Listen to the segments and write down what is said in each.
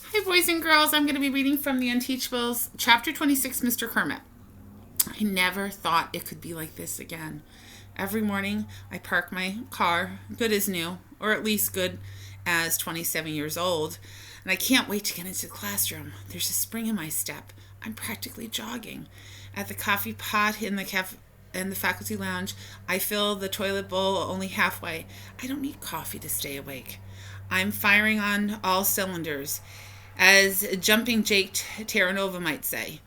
Hi, boys and girls. I'm going to be reading from the Unteachables, Chapter 26, Mr. Kermit. I never thought it could be like this again. Every morning, I park my car, good as new, or at least good as 27 years old, and I can't wait to get into the classroom. There's a spring in my step. I'm practically jogging. At the coffee pot in the faculty lounge, I fill the toilet bowl only halfway. I don't need coffee to stay awake. I'm firing on all cylinders, as jumping Jake Terranova might say.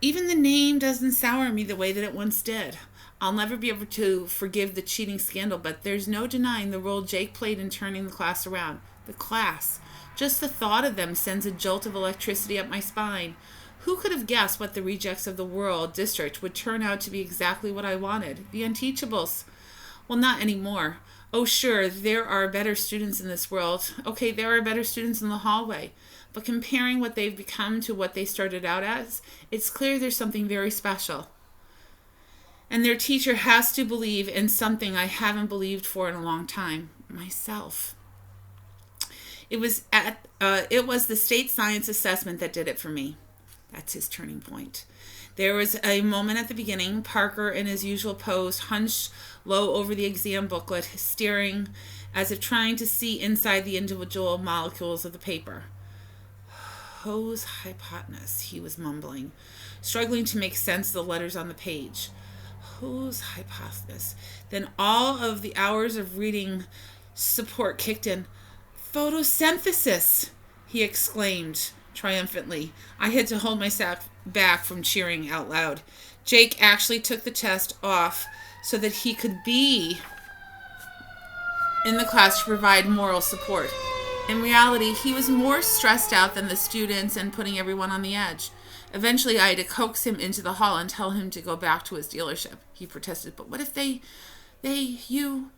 Even the name doesn't sour me the way that it once did. I'll never be able to forgive the cheating scandal, but there's no denying the role Jake played in turning the class around. The class. Just the thought of them sends a jolt of electricity up my spine. Who could have guessed what the rejects of the world district would turn out to be exactly what I wanted? The Unteachables. Well, not anymore. Oh, sure, there are better students in this world. Okay, there are better students in the hallway. But comparing what they've become to what they started out as, it's clear there's something very special. And their teacher has to believe in something I haven't believed for in a long time, myself. It was the state science assessment that did it for me. That's his turning point. There was a moment at the beginning, Parker in his usual pose, hunched low over the exam booklet, staring as if trying to see inside the individual molecules of the paper. Ho's hypotenuse, he was mumbling, struggling to make sense of the letters on the page. Ho's hypotenuse. Then all of the hours of reading support kicked in. Photosynthesis, he exclaimed triumphantly. I had to hold myself back from cheering out loud. Jake actually took the test off so that he could be in the class to provide moral support. In reality, he was more stressed out than the students and putting everyone on the edge. Eventually, I had to coax him into the hall and tell him to go back to his dealership. He protested, but what if you...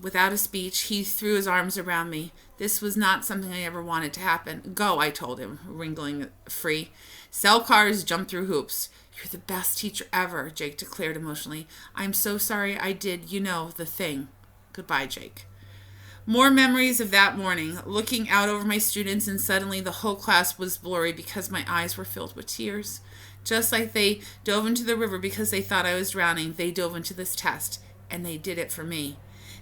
Without a speech, he threw his arms around me. This was not something I ever wanted to happen. Go, I told him, wriggling free. Sell cars, jump through hoops. You're the best teacher ever, Jake declared emotionally. I'm so sorry I did, the thing. Goodbye, Jake. More memories of that morning, looking out over my students, and suddenly the whole class was blurry because my eyes were filled with tears. Just like they dove into the river because they thought I was drowning, they dove into this test, and they did it for me.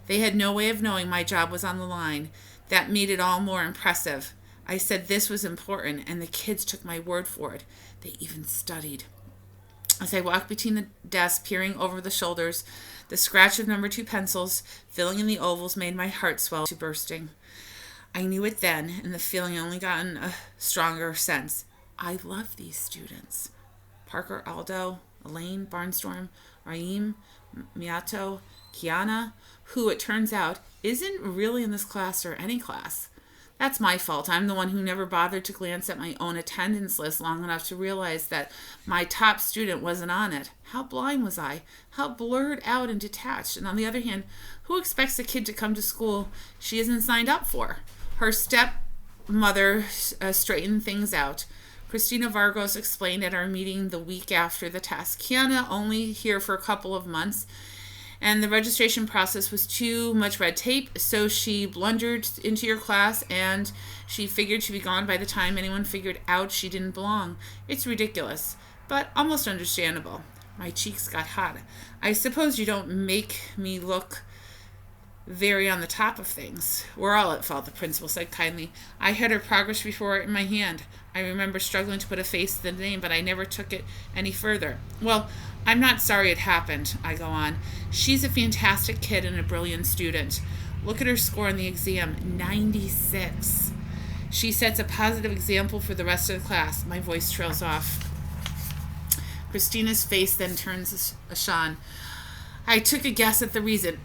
They had no way of knowing my job was on the line. That made it all more impressive. I said this was important, and the kids took my word for it. They even studied. As I walked between the desks, peering over the shoulders, the scratch of number 2 pencils filling in the ovals made my heart swell to bursting. I knew it then, and the feeling only gotten a stronger sense. I love these students. Parker, Aldo, Elaine, Barnstorm, Raim, Miyato, Kiana, who, it turns out, isn't really in this class or any class. That's my fault. I'm the one who never bothered to glance at my own attendance list long enough to realize that my top student wasn't on it. How blind was I? How blurred out and detached? And on the other hand, who expects a kid to come to school she isn't signed up for? Her stepmother straightened things out. Christina Vargos explained at our meeting the week after the test. Kiana only here for a couple of months, and the registration process was too much red tape, so she blundered into your class, and she figured she'd be gone by the time anyone figured out she didn't belong. It's ridiculous, but almost understandable. My cheeks got hot. I suppose you don't make me look very on the top of things. We're all at fault, the principal said kindly. I had her progress report in my hand. I remember struggling to put a face to the name, but I never took it any further. Well, I'm not sorry it happened, I go on. She's a fantastic kid and a brilliant student. Look at her score on the exam, 96. She sets a positive example for the rest of the class. My voice trails off. Christina's face then turns ashamed. I took a guess at the reason.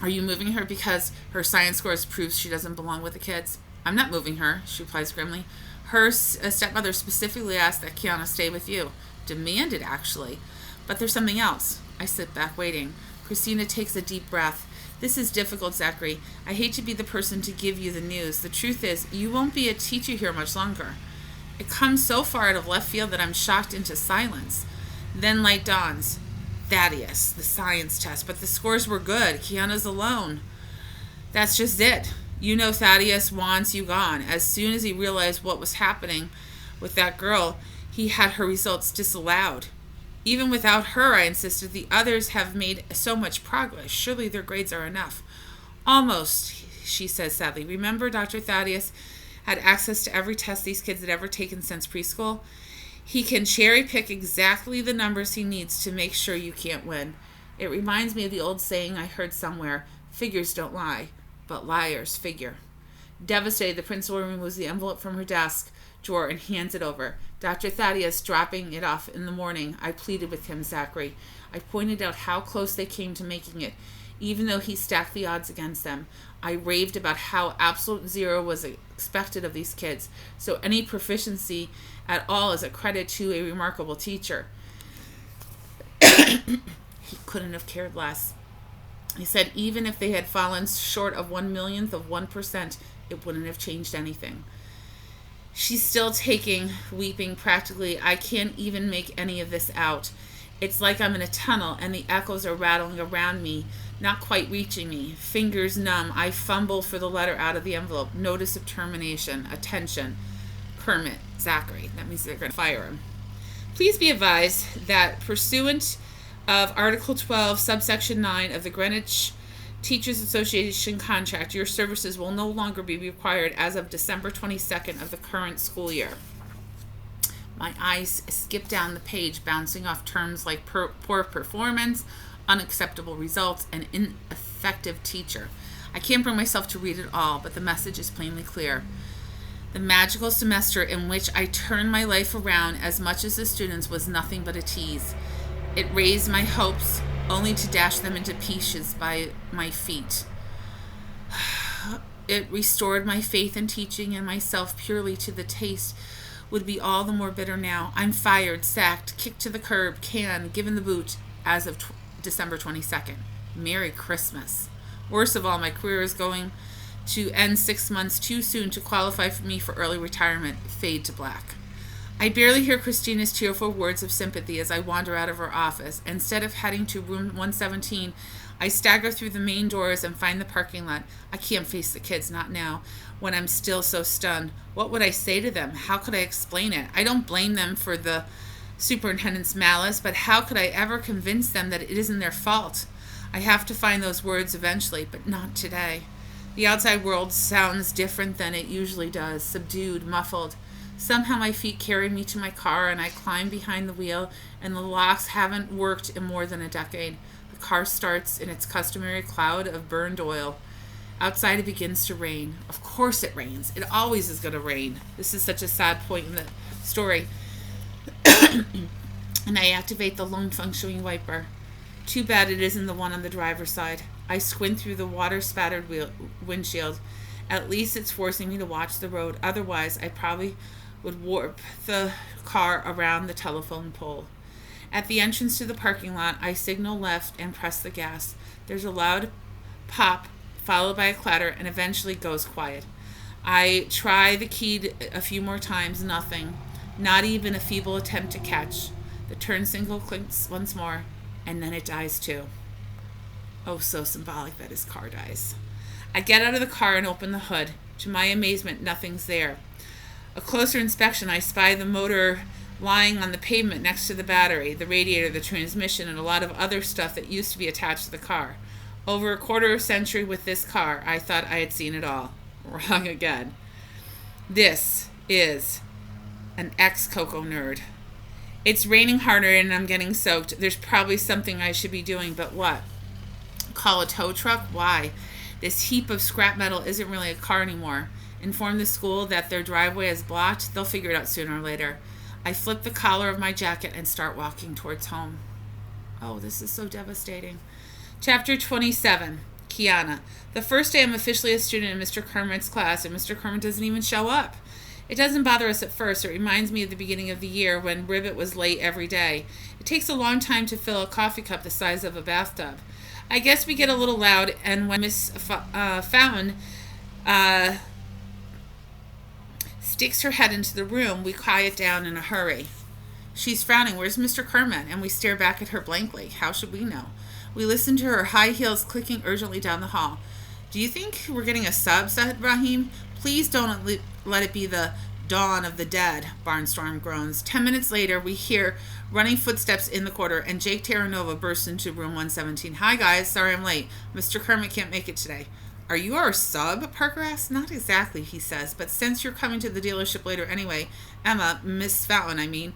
Are you moving her because her science scores proves she doesn't belong with the kids? I'm not moving her, she replies grimly. Her stepmother specifically asked that Kiana stay with you. Demanded, actually. But there's something else. I sit back waiting. Christina takes a deep breath. This is difficult, Zachary. I hate to be the person to give you the news. The truth is, you won't be a teacher here much longer. It comes so far out of left field that I'm shocked into silence. Then light dawns. Thaddeus, the science test, but the scores were good. Kiana's alone. That's just it. You know Thaddeus wants you gone. As soon as he realized what was happening with that girl, he had her results disallowed. Even without her, I insisted, the others have made so much progress. Surely their grades are enough. Almost, she says sadly. Remember, Dr. Thaddeus had access to every test these kids had ever taken since preschool? He can cherry pick exactly the numbers he needs to make sure you can't win. It reminds me of the old saying I heard somewhere, figures don't lie, but liars figure. Devastated, the principal removes the envelope from her desk drawer and hands it over. Dr. Thaddeus dropping it off in the morning. I pleaded with him, Zachary. I pointed out how close they came to making it, even though he stacked the odds against them. I raved about how absolute zero was expected of these kids, so any proficiency at all is a credit to a remarkable teacher. He couldn't have cared less. He said even if they had fallen short of 1/1,000,000th of 1%, it wouldn't have changed anything. She's still taking, weeping practically. I can't even make any of this out. It's like I'm in a tunnel and the echoes are rattling around me, not quite reaching me. Fingers numb, I fumble for the letter out of the envelope. Notice of termination. Attention. Kermit. Zachary. That means they're going to fire him. Please be advised that pursuant of Article 12, subsection 9 of the Greenwich Teachers Association contract, your services will no longer be required as of December 22nd of the current school year. My eyes skip down the page, bouncing off terms like poor performance, unacceptable results, and ineffective teacher. I can't bring myself to read it all, but the message is plainly clear. The magical semester in which I turned my life around as much as the students was nothing but a tease. It raised my hopes, only to dash them into pieces by my feet. It restored my faith in teaching and myself purely to the taste would be all the more bitter now. I'm fired, sacked, kicked to the curb, given the boot as of December 22nd. Merry Christmas. Worst of all, my career is going to end 6 months too soon to qualify for me for early retirement. Fade to black. I barely hear Christina's tearful words of sympathy as I wander out of her office. Instead of heading to room 117, I stagger through the main doors and find the parking lot. I can't face the kids, not now, when I'm still so stunned. What would I say to them? How could I explain it? I don't blame them for the superintendent's malice, but how could I ever convince them that it isn't their fault? I have to find those words eventually, but not today. The outside world sounds different than it usually does, subdued, muffled. Somehow my feet carry me to my car and I climb behind the wheel, and the locks haven't worked in more than a decade. The car starts in its customary cloud of burned oil. Outside it begins to rain. Of course it rains. It always is going to rain. This is such a sad point in the story. And I activate the lone functioning wiper. Too bad it isn't the one on the driver's side. I squint through the water-spattered windshield. At least it's forcing me to watch the road. Otherwise, I probably would warp the car around the telephone pole. At the entrance to the parking lot, I signal left and press the gas. There's a loud pop, followed by a clatter, and eventually goes quiet. I try the key a few more times. Nothing. Not even a feeble attempt to catch. The turn signal clinks once more, and then it dies too. Oh, so symbolic that his car dies. I get out of the car and open the hood. To my amazement, nothing's there. A closer inspection, I spy the motor lying on the pavement next to the battery, the radiator, the transmission, and a lot of other stuff that used to be attached to the car. Over a quarter of a century with this car, I thought I had seen it all. Wrong again. This is an ex-Coco nerd. It's raining harder and I'm getting soaked. There's probably something I should be doing, but what? Call a tow truck? Why? This heap of scrap metal isn't really a car anymore. Inform the school that their driveway is blocked. They'll figure it out sooner or later. I flip the collar of my jacket and start walking towards home. Oh, this is so devastating. Chapter 27. Kiana. The first day I'm officially a student in Mr. Kermit's class, and Mr. Kermit doesn't even show up. It doesn't bother us at first. It reminds me of the beginning of the year when Ribbit was late every day. It takes a long time to fill a coffee cup the size of a bathtub. I guess we get a little loud, and when Miss Fountain sticks her head into the room, we quiet down in a hurry. She's frowning. Where's Mr. Kermit? And we stare back at her blankly. How should we know? We listen to her high heels clicking urgently down the hall. Do you think we're getting a sub, said Raheem. Please don't let it be the dawn of the dead, Barnstorm groans. 10 minutes later, we hear running footsteps in the corridor, and Jake Terranova bursts into room 117. Hi, guys. Sorry I'm late. Mr. Kermit can't make it today. Are you our sub? Parker asks. Not exactly, he says, but since you're coming to the dealership later anyway, Emma, Miss Fountain, I mean,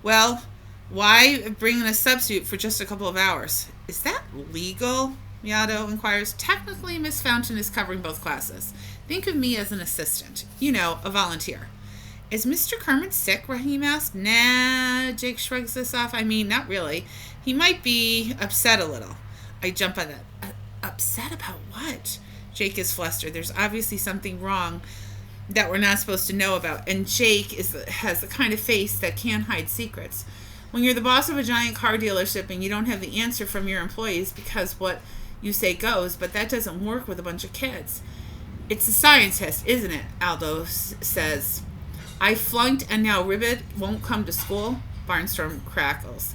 well, why bring in a substitute for just a couple of hours? Is that legal? Miato inquires. Technically, Miss Fountain is covering both classes. Think of me as an assistant. You know, a volunteer. Is Mr. Kermit sick? Raheem asked. Nah, Jake shrugs this off. I mean, not really. He might be upset a little. I jump on that. Upset about what? Jake is flustered. There's obviously something wrong that we're not supposed to know about. And Jake has the kind of face that can't hide secrets. When you're the boss of a giant car dealership and you don't have the answer from your employees because what you say goes, but that doesn't work with a bunch of kids. It's a science test, isn't it? Aldo says. I flunked and now Ribbit won't come to school? Barnstorm crackles.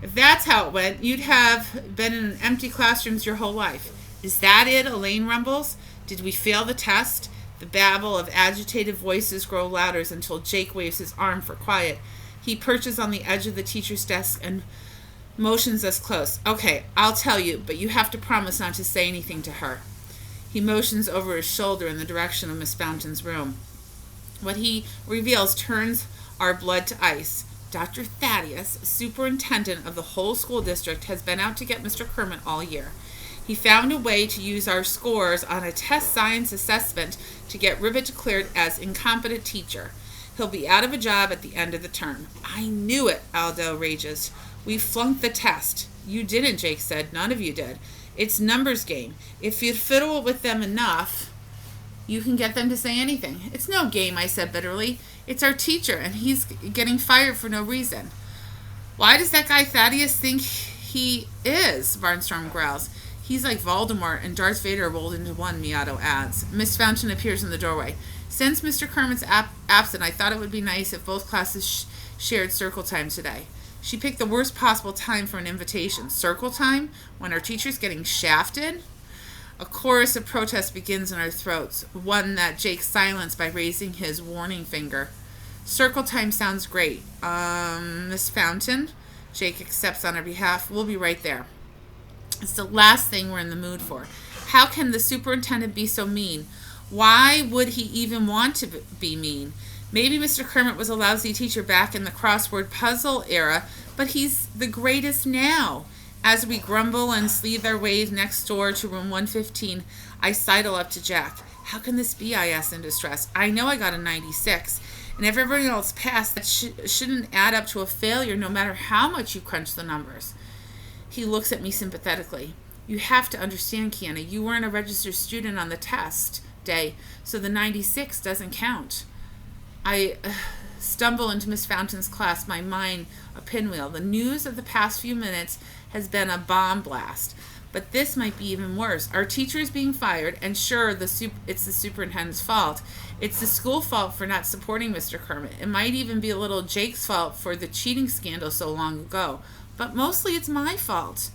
If that's how it went, you'd have been in empty classrooms your whole life. Is that it? Elaine rumbles. Did we fail the test? The babble of agitated voices grow louder until Jake waves his arm for quiet. He perches on the edge of the teacher's desk and motions us close. Okay, I'll tell you, but you have to promise not to say anything to her. He motions over his shoulder in the direction of Miss Fountain's room. What he reveals turns our blood to ice. Dr. Thaddeus, superintendent of the whole school district, has been out to get Mr. Kermit all year. He found a way to use our scores on a test science assessment to get Ribbit declared as incompetent teacher. He'll be out of a job at the end of the term. I knew it, Aldo rages. We flunked the test. You didn't, Jake said. None of you did. It's numbers game. If you fiddle with them enough, you can get them to say anything. It's no game, I said bitterly. It's our teacher, and he's getting fired for no reason. Why does that guy Thaddeus think he is? Barnstorm growls. He's like Voldemort and Darth Vader rolled into one, Miato adds. Miss Fountain appears in the doorway. Since Mr. Kermit's absent, I thought it would be nice if both classes shared circle time today. She picked the worst possible time for an invitation. Circle time? When our teacher's getting shafted? A chorus of protest begins in our throats, one that Jake silenced by raising his warning finger. Circle time sounds great. Miss Fountain? Jake accepts on her behalf. We'll be right there. It's the last thing we're in the mood for. How can the superintendent be so mean? Why would he even want to be mean? Maybe Mr. Kermit was a lousy teacher back in the crossword puzzle era, but he's the greatest now. As we grumble and sleeve our way next door to room 115, I sidle up to Jack. How can this be? I asked in distress. I know I got a 96, and if everybody else passed, that shouldn't add up to a failure no matter how much you crunch the numbers. He looks at me sympathetically. You have to understand, Kiana, you weren't a registered student on the test day, so the 96 doesn't count. I stumble into Miss Fountain's class, my mind a pinwheel. The news of the past few minutes has been a bomb blast, but this might be even worse. Our teacher is being fired, and sure, it's the superintendent's fault. It's the school fault for not supporting Mr. Kermit. It might even be a little Jake's fault for the cheating scandal so long ago, but mostly it's my fault.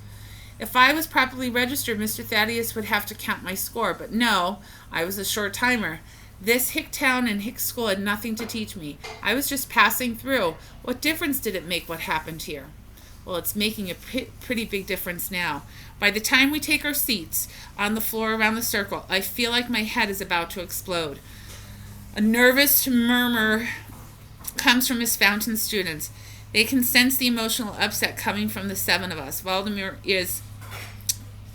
If I was properly registered, Mr. Thaddeus would have to count my score, but no, I was a short timer. This hick town and hick school had nothing to teach me. I was just passing through. What difference did it make what happened here? Well, it's making a pretty big difference now. By the time we take our seats on the floor around the circle, I feel like my head is about to explode. A nervous murmur comes from Miss Fountain's students. They can sense the emotional upset coming from the seven of us. Valdemar is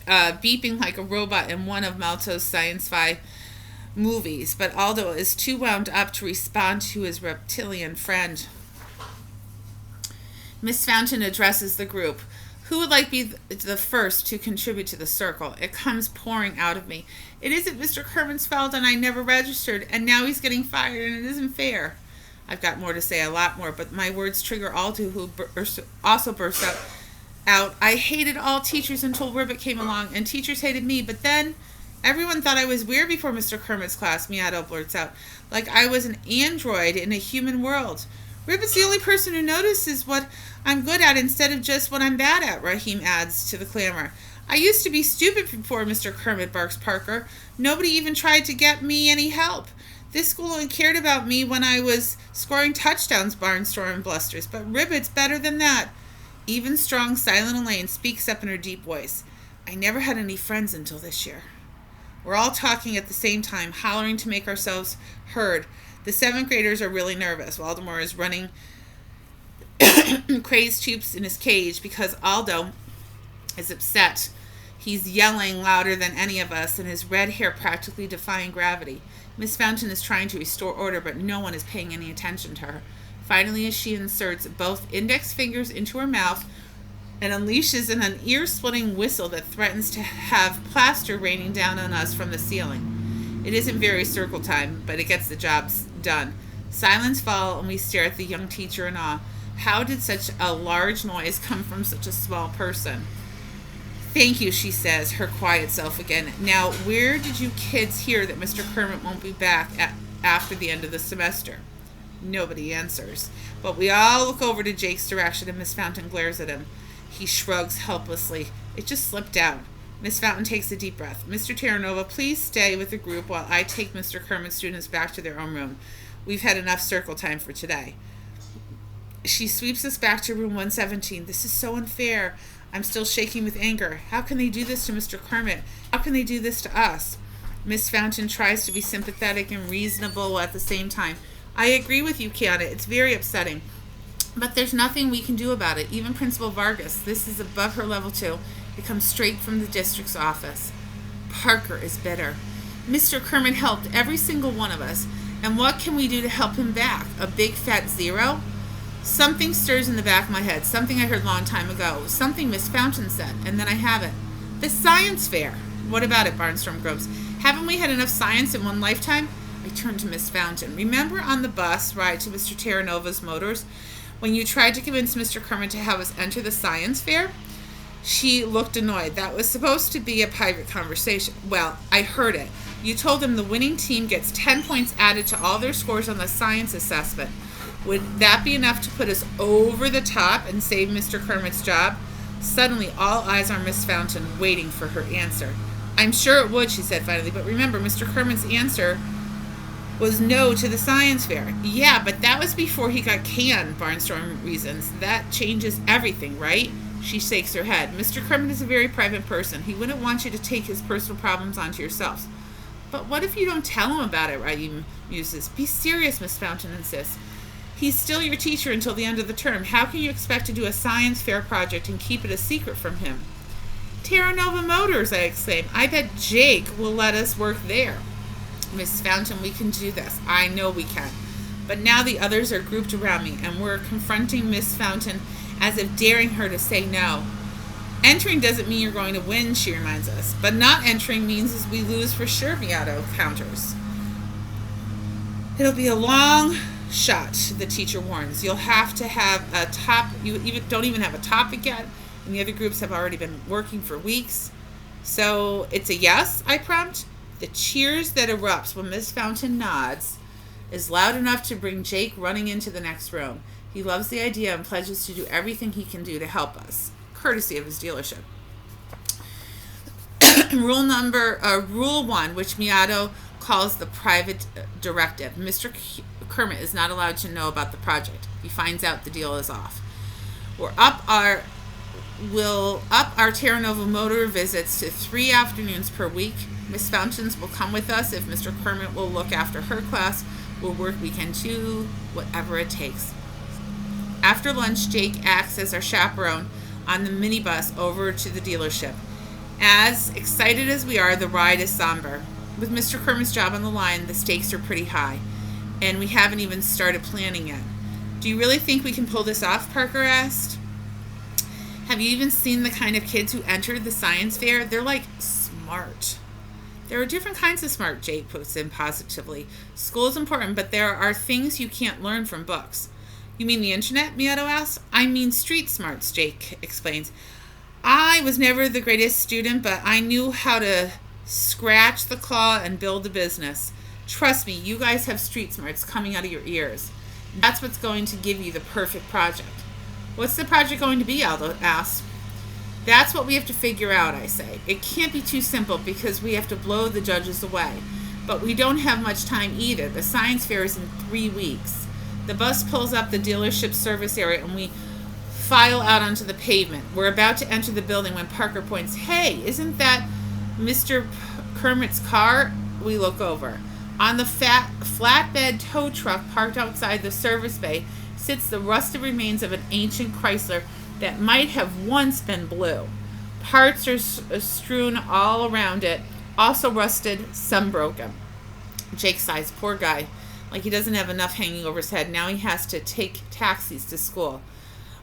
beeping like a robot in one of Malto's science-fi movies, but Aldo is too wound up to respond to his reptilian friend. Miss Fountain addresses the group. Who would like to be the first to contribute to the circle? It comes pouring out of me. It isn't Mr. Kermit's fault, and I never registered, and now he's getting fired, and it isn't fair. I've got more to say, a lot more, but my words trigger Aldo, who also bursts out. I hated all teachers until Ribbit came along, and teachers hated me, but then everyone thought I was weird before Mr. Kermit's class, Miato blurts out, like I was an android in a human world. Ribbit's the only person who notices what I'm good at instead of just what I'm bad at, Raheem adds to the clamor. I used to be stupid before, Mr. Kermit, barks Parker. Nobody even tried to get me any help. This school only cared about me when I was scoring touchdowns, Barnstorm blusters. But Ribbit's better than that. Even strong, silent Elaine speaks up in her deep voice. I never had any friends until this year. We're all talking at the same time, hollering to make ourselves heard. The 7th graders are really nervous. Waldemar is running crazed tubes in his cage because Aldo is upset. He's yelling louder than any of us, and his red hair practically defying gravity. Miss Fountain is trying to restore order, but no one is paying any attention to her. Finally, as she inserts both index fingers into her mouth and unleashes an ear-splitting whistle that threatens to have plaster raining down on us from the ceiling. It isn't very circle time, but it gets the job done. Silence falls, and we stare at the young teacher in awe. How did such a large noise come from such a small person? Thank you, she says, her quiet self again. Now, where did you kids hear that Mr. Kermit won't be back after the end of the semester? Nobody answers. But we all look over to Jake's direction, and Miss Fountain glares at him. He shrugs helplessly. It just slipped out. Miss Fountain takes a deep breath. Mr. Terranova, please stay with the group while I take Mr. Kermit's students back to their own room. We've had enough circle time for today. She sweeps us back to room 117. This is so unfair. I'm still shaking with anger. How can they do this to Mr. Kermit? How can they do this to us? Miss Fountain tries to be sympathetic and reasonable at the same time. I agree with you, Kiana. It's very upsetting. But there's nothing we can do about it. Even Principal Vargas, this is above her level too. It comes straight from the district's office. Parker is bitter. Mr. Kermit helped every single one of us. And what can we do to help him back? A big fat zero? Something stirs in the back of my head. Something I heard a long time ago. Something Miss Fountain said. And then I have it. The science fair. What about it, Barnstorm gropes? Haven't we had enough science in one lifetime? I turned to Miss Fountain. Remember on the bus ride to Mr. Terranova's Motors when you tried to convince Mr. Kermit to have us enter the science fair? She looked annoyed. That was supposed to be a private conversation. Well, I heard it. You told them the winning team gets 10 points added to all their scores on the science assessment. Would that be enough to put us over the top and save Mr. Kermit's job? Suddenly, all eyes are on Miss Fountain, waiting for her answer. I'm sure it would, she said finally, but remember, Mr. Kermit's answer was no to the science fair. Yeah, but that was before he got canned, Barnstorm reasons. That changes everything, right? She shakes her head. Mr. Kermit is a very private person. He wouldn't want you to take his personal problems onto yourselves. But what if you don't tell him about it, right? He muses. Be serious, Miss Fountain insists. He's still your teacher until the end of the term. How can you expect to do a science fair project and keep it a secret from him? Terranova Motors, I exclaim. I bet Jake will let us work there. Miss Fountain, we can do this. I know we can. But now the others are grouped around me, and we're confronting Miss Fountain as if daring her to say no. Entering doesn't mean you're going to win, she reminds us. But not entering means we lose for sure, Miato counters. It'll be a long shot, the teacher warns. You'll have to have a don't even have a topic yet, and the other groups have already been working for weeks. So it's a yes, I prompt. The cheers that erupts when Miss Fountain nods is loud enough to bring Jake running into the next room. He loves the idea and pledges to do everything he can do to help us, courtesy of his dealership. Rule 1, which Miato calls the private directive. Mr. Kermit is not allowed to know about the project. He finds out the deal is off. We'll up our Terranova Motor visits to 3 afternoons per week. Miss Fountains will come with us if Mr. Kermit will look after her class. We'll work weekend too, whatever it takes. After lunch, Jake acts as our chaperone on the minibus over to the dealership. As excited as we are, the ride is somber. With Mr. Kermit's job on the line, the stakes are pretty high, and we haven't even started planning yet. Do you really think we can pull this off? Parker asked. Have you even seen the kind of kids who entered the science fair? They're like smart. There are different kinds of smart, Jake puts in positively. School is important, but there are things you can't learn from books. You mean the internet? Miato asks. I mean street smarts, Jake explains. I was never the greatest student, but I knew how to scratch the claw and build a business. Trust me, you guys have street smarts coming out of your ears. That's what's going to give you the perfect project. What's the project going to be? Aldo asked. That's what we have to figure out, I say. It can't be too simple because we have to blow the judges away. But we don't have much time either. The science fair is in 3 weeks. The bus pulls up the dealership service area and we file out onto the pavement. We're about to enter the building when Parker points, "Hey, isn't that Mr. Kermit's car?" We look over. On the flatbed tow truck parked outside the service bay sits the rusted remains of an ancient Chrysler that might have once been blue. Parts are strewn all around it, also rusted, some broken. Jake sighs, poor guy, like he doesn't have enough hanging over his head. Now he has to take taxis to school.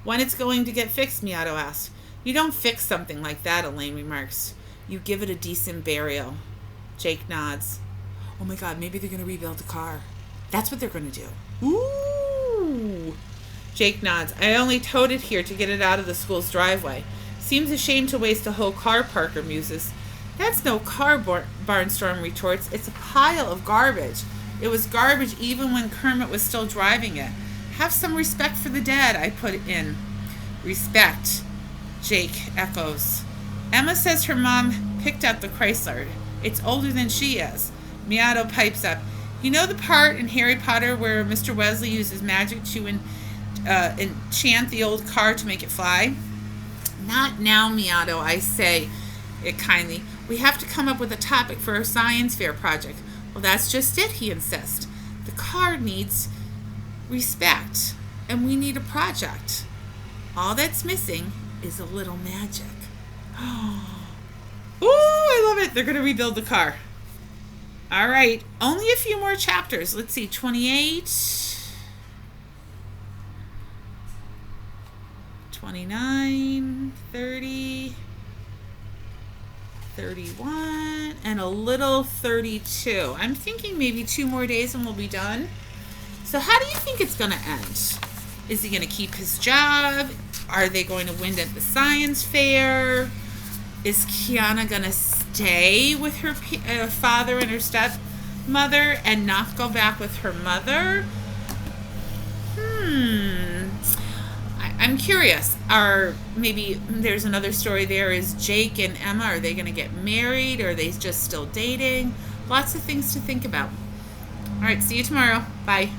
"When it's going to get fixed?" Miato asks. "You don't fix something like that," Elaine remarks. "You give it a decent burial." Jake nods. "Oh my God, maybe they're going to rebuild the car. That's what they're going to do." "Ooh." Jake nods. "I only towed it here to get it out of the school's driveway. Seems a shame to waste a whole car," Parker muses. "That's no car," Barnstorm retorts. "It's a pile of garbage. It was garbage even when Kermit was still driving it. Have some respect for the dead," I put in. "Respect," Jake echoes. "Emma says her mom picked up the Chrysler. It's older than she is." Miato pipes up. "You know the part in Harry Potter where Mr. Weasley uses magic to enchant the old car to make it fly?" "Not now, Miato," I say it kindly. "We have to come up with a topic for our science fair project." "Well, that's just it," he insists. "The car needs respect, and we need a project. All that's missing is a little magic." Ooh, I love it. They're going to rebuild the car. All right, only a few more chapters. Let's see, 28, 29, 30, 31, and a little 32. I'm thinking maybe 2 more days and we'll be done. So how do you think it's going to end? Is he going to keep his job? Are they going to win at the science fair? Is Kiana going to stay with her father and her stepmother and not go back with her mother? I'm curious. Maybe there's another story there. Is Jake and Emma, are they going to get married? Or are they just still dating? Lots of things to think about. All right, see you tomorrow. Bye.